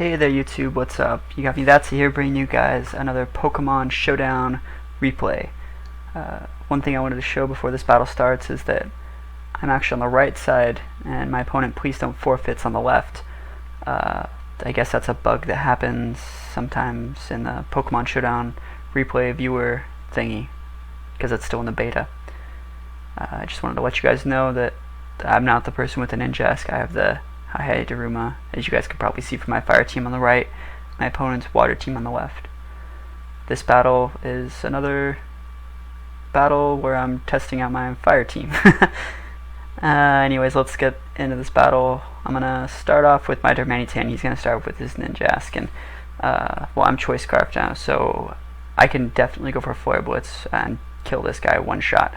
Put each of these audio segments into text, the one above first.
Hey there YouTube, what's up? You got me, THATSA here, bringing you guys another Pokemon Showdown replay. One thing I wanted to show before this battle starts is that I'm actually on the right side and my opponent, Please Don't Forfeit's, on the left. I guess that's a bug that happens sometimes in the Pokemon Showdown replay viewer thingy, because it's still in the beta. I just wanted to let you guys know that I'm not the person with the Ninjask. I have the Hi Daruma, as you guys can probably see from my fire team on the right, my opponent's water team on the left. This battle is another battle where I'm testing out my fire team. Anyways, let's get into this battle. I'm gonna start off with my Darmanitan. He's gonna start with his Ninjask, and well, I'm Choice Scarf now, so I can definitely go for Flare Blitz and kill this guy one shot.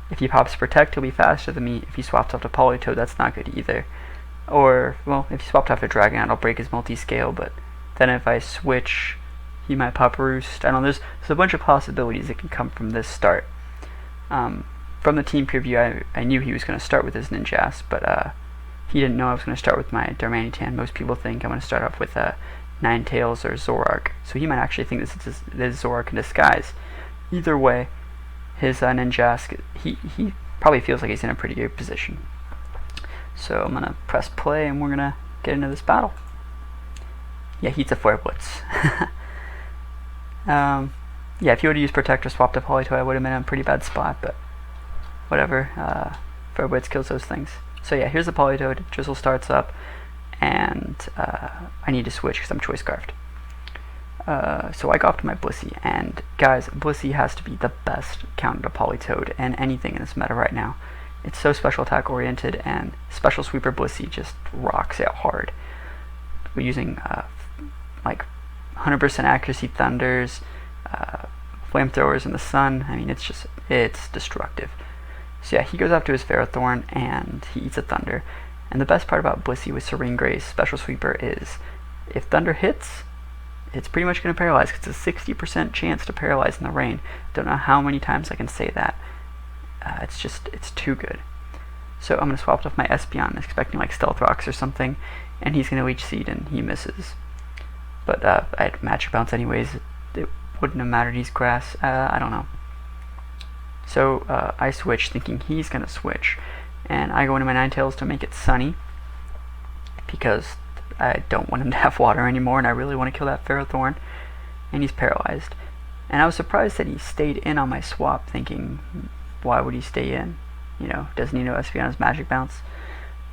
If he pops Protect, he'll be faster than me. If he swaps off to Politoed, that's not good either. Or, well, if he swapped off to Dragonite, I'll break his multi-scale, but then if I switch, he might pop Roost. I don't know, there's a bunch of possibilities that can come from this start. From the team preview, I knew he was going to start with his Ninjask, but he didn't know I was going to start with my Darmanitan. Most people think I'm going to start off with Ninetales or Zoroark, so he might actually think this is Zoroark in disguise. Either way, his Ninjask, he probably feels like he's in a pretty good position. So I'm gonna press play and we're gonna get into this battle. Yeah, he's a Flare Blitz. Yeah, if you would have used Protect or swapped to Politoed, I would have been in a pretty bad spot, but whatever. Flare Blitz kills those things. So yeah, here's the Politoed. Drizzle starts up, and I need to switch because I'm Choice Scarfed. So I go up to my Blissey, and guys, Blissey has to be the best counter to Politoed and anything in this meta right now. It's so special attack oriented, and Special Sweeper Blissey just rocks out hard. We're using like 100% accuracy thunders, flamethrowers in the sun. I mean, it's destructive. So yeah, he goes up to his Ferrothorn and he eats a Thunder. And the best part about Blissey with Serene Grace Special Sweeper is if Thunder hits, it's pretty much going to paralyze, because it's a 60% chance to paralyze in the rain. Don't know how many times I can say that. It's too good. So I'm going to swap off my Espeon, expecting like Stealth Rocks or something, and he's going to Leech Seed, and he misses. But I had Magic Bounce anyways. It wouldn't have mattered. He's Grass. I don't know. So I switch, thinking he's going to switch, and I go into my Ninetales to make it sunny, because I don't want him to have water anymore, and I really want to kill that Ferrothorn, and he's paralyzed. And I was surprised that he stayed in on my swap, thinking, why would he stay in? You know, doesn't he know Espeon's Magic Bounce?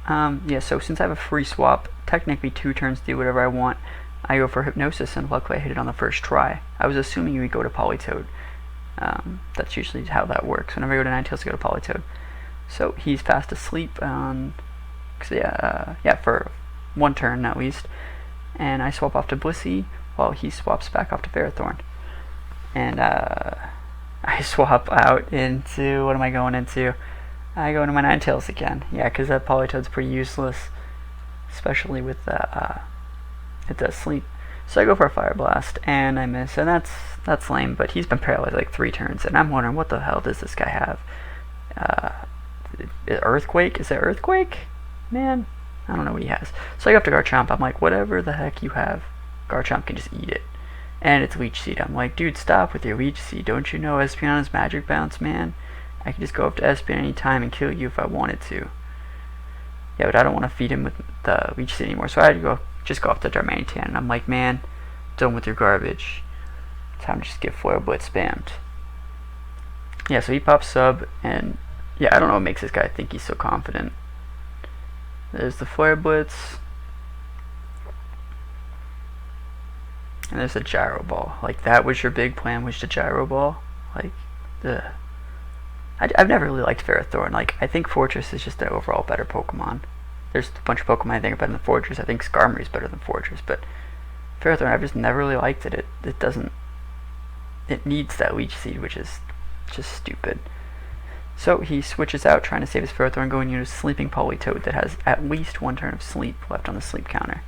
Yeah, so since I have a free swap, technically 2 turns to do whatever I want, I go for Hypnosis, and luckily I hit it on the first try. I was assuming he would go to Politoed. That's usually how that works. Whenever I go to Ninetales, I go to Politoed. So he's fast asleep, yeah, for 1 turn at least. And I swap off to Blissey, while he swaps back off to Ferrothorn. And I swap out into, what am I going into? I go into my Ninetales again. Yeah, because that Politoed's pretty useless, especially with it does sleep. So I go for a Fire Blast, and I miss, and that's lame, but he's been paralyzed like 3 turns, and I'm wondering, what the hell does this guy have? Earthquake? Is it Earthquake? Man, I don't know what he has. So I go up to Garchomp. I'm like, whatever the heck you have, Garchomp can just eat it. And it's Leech Seed. I'm like, dude, stop with your Leech Seed. Don't you know Espeon's Magic Bounce, man? I can just go up to Espeon anytime and kill you if I wanted to. Yeah, but I don't want to feed him with the Leech Seed anymore, so I had to just go up to Darmanitan. And I'm like, man, done with your garbage. Time to just get Flare Blitz spammed. Yeah, so he pops Sub, and yeah, I don't know what makes this guy think he's so confident. There's the Flare Blitz. And there's a Gyro Ball. Like, that was your big plan, was the Gyro Ball? Like, I've never really liked Ferrothorn. Like, I think Fortress is just an overall better Pokemon. There's a bunch of Pokemon I think are better than Fortress. I think Skarmory is better than Fortress, but Ferrothorn, I've just never really liked it. It needs that Leech Seed, which is just stupid. So he switches out, trying to save his Ferrothorn, going into Sleeping Politoed that has at least 1 turn of sleep left on the sleep counter.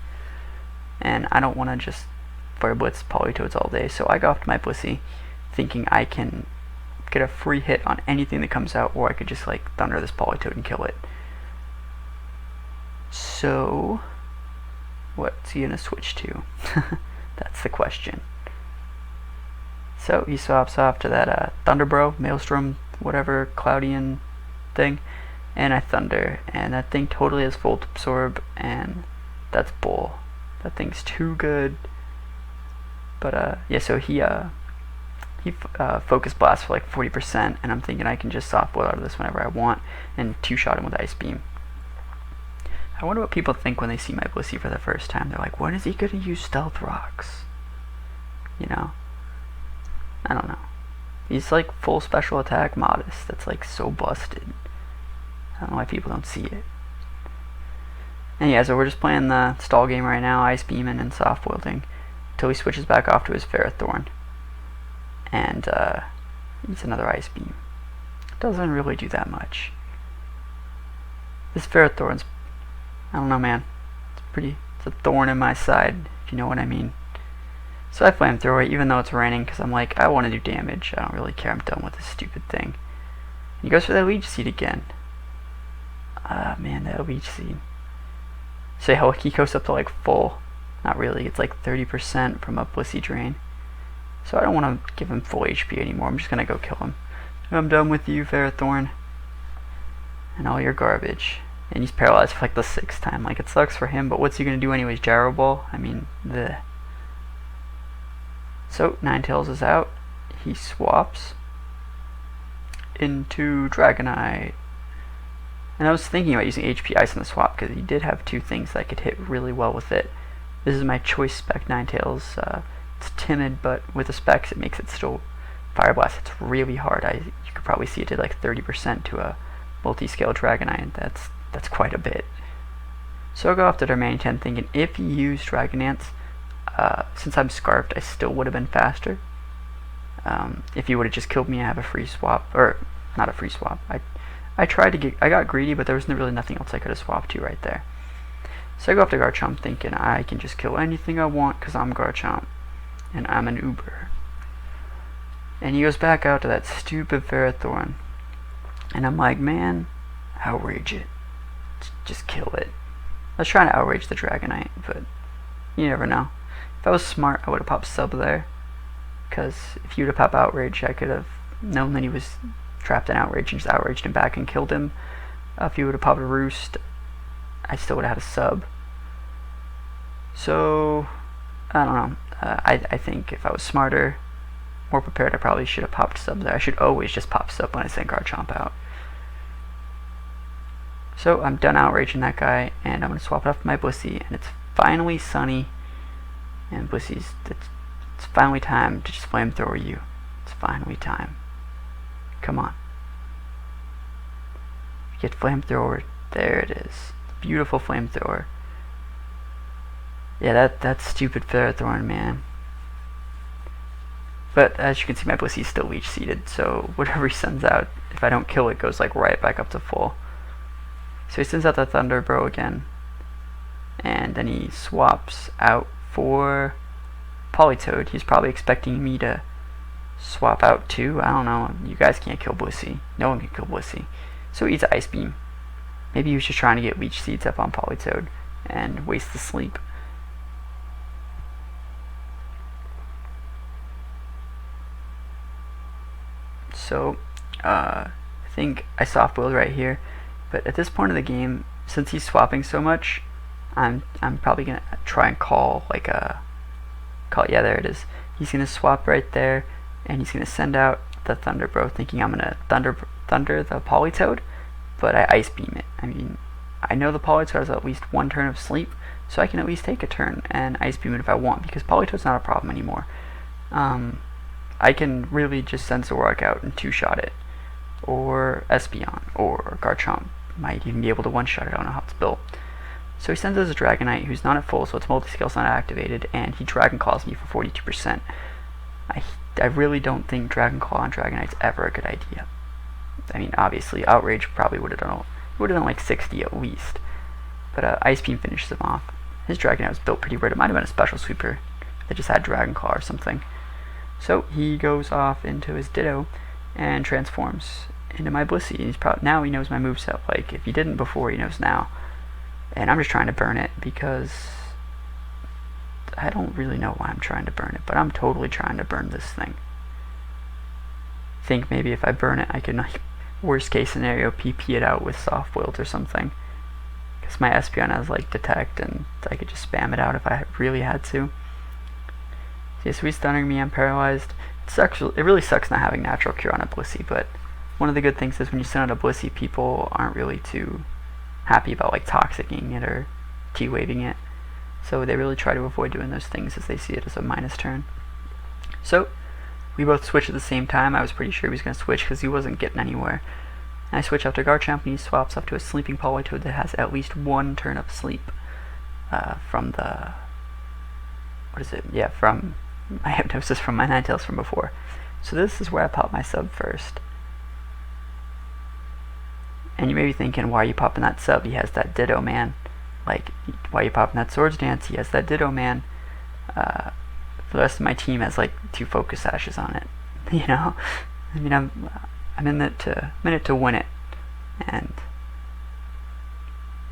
And I don't want to just Fire Blitz Politoads all day, so I go off to my Blissey, thinking I can get a free hit on anything that comes out, or I could just like Thunder this Politoed and kill it. So what's he gonna switch to? That's the question. So he swaps off to that Thunderbro, Maelstrom, whatever, Cloudian thing, and I Thunder, and that thing totally has Volt Absorb, and that's bull. That thing's too good. But yeah, so he Focus Blast for like 40%, and I'm thinking I can just soft boil out of this whenever I want, and two-shot him with Ice Beam. I wonder what people think when they see my Blissey for the first time. They're like, when is he gonna use Stealth Rocks? You know? I don't know. He's like full special attack Modest. That's like so busted. I don't know why people don't see it. And yeah, so we're just playing the stall game right now, Ice Beaming and soft boiling, until he switches back off to his Ferrothorn. And eats another Ice Beam. Doesn't really do that much. This Ferrothorn's, I don't know, man. It's a thorn in my side, if you know what I mean. So I Flamethrower, even though it's raining, because I'm like, I want to do damage. I don't really care. I'm done with this stupid thing. And he goes for that Leech Seed again. Ah, man, that Leech Seed. So he goes up to like full. Not really. It's like 30% from a Blissey Drain. So I don't want to give him full HP anymore. I'm just going to go kill him. I'm done with you, Ferrothorn. And all your garbage. And he's paralyzed for like the 6th time. Like, it sucks for him, but what's he going to do anyways? Gyro Ball? I mean, the. So, Ninetales is out. He swaps into Dragonite. And I was thinking about using HP Ice on the swap, because he did have 2 things that could hit really well with it. This is my choice spec Ninetales. It's timid, but with the specs it makes it still Fire Blast. It's really hard. You could probably see it did like 30% to a multi-scale Dragonite. That's quite a bit. So I'll go off to Domain 10 thinking if he used Dragonance, since I'm Scarfed, I still would have been faster. If he would have just killed me, I have a free swap. Or, not a free swap. I tried to get, I got greedy, but there was really nothing else I could have swapped to right there. So I go off to Garchomp thinking I can just kill anything I want because I'm Garchomp. And I'm an Uber. And he goes back out to that stupid Ferrothorn. And I'm like, man, outrage it. Just kill it. I was trying to outrage the Dragonite, but you never know. If I was smart, I would have popped Sub there. Because if you would have popped Outrage, I could have known that he was trapped in Outrage and just outraged him back and killed him. If you would have popped a Roost, I still would have had a Sub. So, I don't know. I think if I was smarter, more prepared, I probably should have popped Sub there. I should always just pop Sub when I send Garchomp out. So I'm done outraging that guy, and I'm going to swap it off with my Blissey, and it's finally sunny, and Blissey's, it's finally time to just Flamethrower you. It's finally time. Come on. Get Flamethrower. There it is. Beautiful Flamethrower. Yeah, that stupid Ferrothorn, man. But as you can see, my Blissey's still Leech Seeded, so whatever he sends out, if I don't kill it, goes like right back up to full. So he sends out the Thunderbro again, and then he swaps out for Politoed. He's probably expecting me to swap out too. I don't know. You guys can't kill Blissey. No one can kill Blissey. So he eats Ice Beam. Maybe he was just trying to get Leech Seeds up on Politoed and waste the sleep. So, I think I soft boiled right here, but at this point of the game, since he's swapping so much, I'm probably gonna try and call like a yeah, there it is. He's gonna swap right there, and he's gonna send out the Thunderbro, thinking I'm gonna thunder the Politoed, but I Ice Beam it. I mean, I know the Politoed has at least 1 turn of sleep, so I can at least take a turn and Ice Beam it if I want, because Politoed's not a problem anymore. I can really just send Zoroark out and 2-shot it, or Espeon, or Garchomp might even be able to 1-shot it. I don't know how it's built. So he sends us a Dragonite who's not at full, so its multi-scale's not activated, and he Dragon Claws me for 42%. I really don't think Dragon Claw on Dragonite's ever a good idea. I mean, obviously, Outrage probably would have done like 60 at least, but Ice Beam finishes him off. His Dragonite was built pretty weird. It might have been a Special Sweeper that just had Dragon Claw or something. So he goes off into his Ditto and transforms into my Blissey. He's now he knows my moveset. Like, if he didn't before, he knows now. And I'm just trying to burn it because I don't really know why I'm trying to burn it, but I'm totally trying to burn this thing. Think maybe if I burn it, I can, like, worst case scenario, PP it out with soft boiled or something. Because my Espeon has, like, detect, and I could just spam it out if I really had to. So he's stunning me, I'm paralyzed. It really sucks not having natural cure on a Blissey, but one of the good things is when you send out a Blissey, people aren't really too happy about, like, toxicking it or T-waving it. So they really try to avoid doing those things as they see it as a minus turn. So we both switch at the same time. I was pretty sure he was going to switch because he wasn't getting anywhere. And I switch out to Garchomp, and he swaps up to a sleeping Politoed that has at least one turn of sleep from the... what is it? Yeah, from my Hypnosis from my Ninetales from before. So this is where I pop my sub first. And you may be thinking, why are you popping that sub? He has that Ditto, man. Like, why are you popping that Swords Dance? He has that Ditto, man. The rest of my team has, like, 2 Focus Sashes on it. You know? I mean, I'm in it to win it. And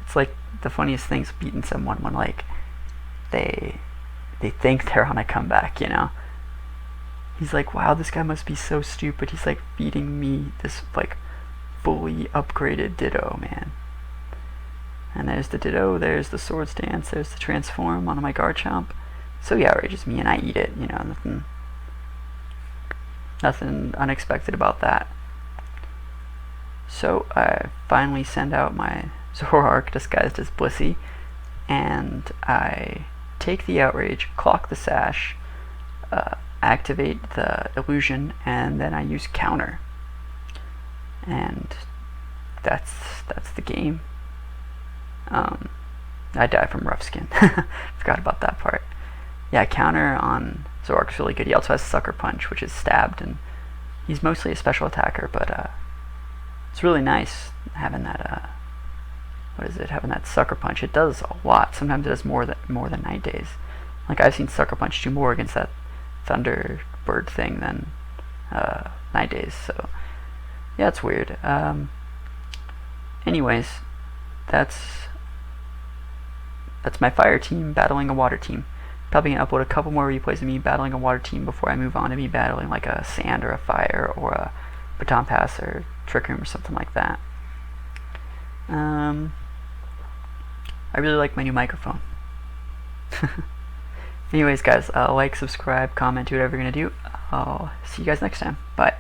it's like the funniest thing's beating someone when, like, they think they're on a comeback, you know? He's like, wow, this guy must be so stupid. He's, like, feeding me this, like, fully upgraded Ditto, man. And there's the Ditto, there's the Swords Dance, there's the Transform on my Garchomp. So he outrages me and I eat it, you know, nothing unexpected about that. So I finally send out my Zoroark disguised as Blissey, and I take the Outrage, clock the Sash, activate the Illusion, and then I use Counter. And that's the game. I die from Rough Skin. Forgot about that part. Yeah, Counter on Zoroark's really good. He also has Sucker Punch, which is stabbed, and he's mostly a special attacker, but it's really nice having that, having that Sucker Punch. It does a lot. Sometimes it does more than Night Days. Like, I've seen Sucker Punch do more against that Thunderbird thing than Night Days, so yeah, it's weird. Anyways, that's my fire team battling a water team. Probably gonna upload a couple more replays of me battling a water team before I move on to me battling like a sand or a fire or a baton pass or trick room or something like that. I really like my new microphone. Anyways, guys, like, subscribe, comment, do whatever you're gonna do. I'll see you guys next time. Bye.